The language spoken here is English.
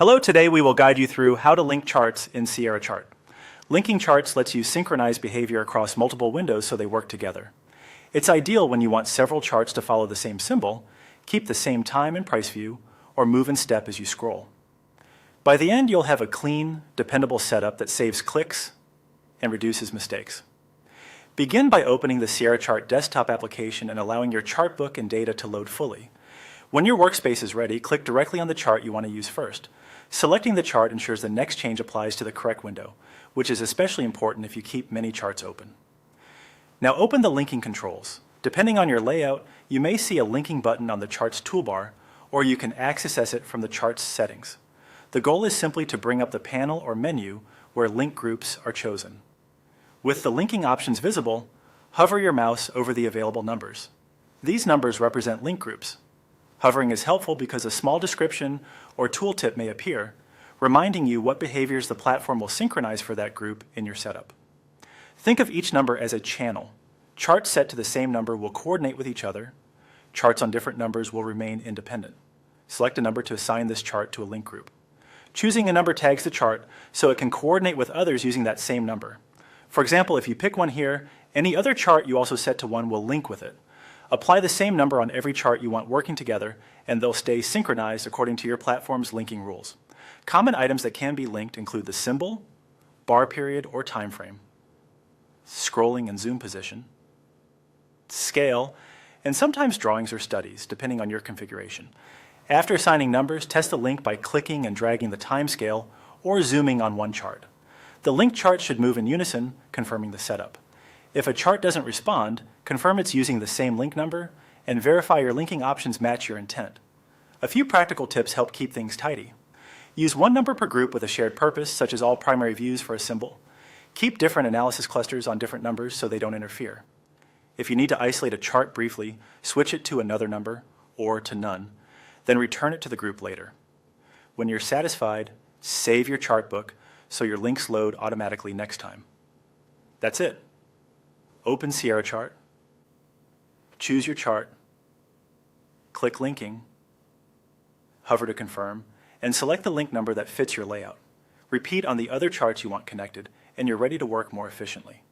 Hello, today we will guide you through how to link charts in Sierra Chart. Linking charts lets you synchronize behavior across multiple windows so they work together. It's ideal when you want several charts to follow the same symbol, keep the same time and price view, or move in step as you scroll. By the end, you'll have a clean, dependable setup that saves clicks and reduces mistakes. Begin by opening the Sierra Chart desktop application and allowing your chart book and data to load fully. When your workspace is ready, click directly on the chart you want to use first. Selecting the chart ensures the next change applies to the correct window, which is especially important if you keep many charts open. Now open the linking controls. Depending on your layout, you may see a linking button on the chart's toolbar, or you can access it from the chart's settings. The goal is simply to bring up the panel or menu where link groups are chosen. With the linking options visible, hover your mouse over the available numbers. These numbers represent link groups. Hovering is helpful because a small description or tooltip may appear, reminding you what behaviors the platform will synchronize for that group in your setup. Think of each number as a channel. Charts set to the same number will coordinate with each other. Charts on different numbers will remain independent. Select a number to assign this chart to a link group. Choosing a number tags the chart so it can coordinate with others using that same number. For example, if you pick one here, any other chart you also set to one will link with it. Apply the same number on every chart you want working together, and they'll stay synchronized according to your platform's linking rules. Common items that can be linked include the symbol, bar period or time frame, scrolling and zoom position, scale, and sometimes drawings or studies, depending on your configuration. After assigning numbers, test the link by clicking and dragging the time scale or zooming on one chart. The linked chart should move in unison, confirming the setup. If a chart doesn't respond, confirm it's using the same link number and verify your linking options match your intent. A few practical tips help keep things tidy. Use one number per group with a shared purpose, such as all primary views for a symbol. Keep different analysis clusters on different numbers so they don't interfere. If you need to isolate a chart briefly, switch it to another number or to none, then return it to the group later. When you're satisfied, save your chart book so your links load automatically next time. That's it. Open Sierra Chart, choose your chart, click Linking, hover to confirm, and select the link number that fits your layout. Repeat on the other charts you want connected, and you're ready to work more efficiently.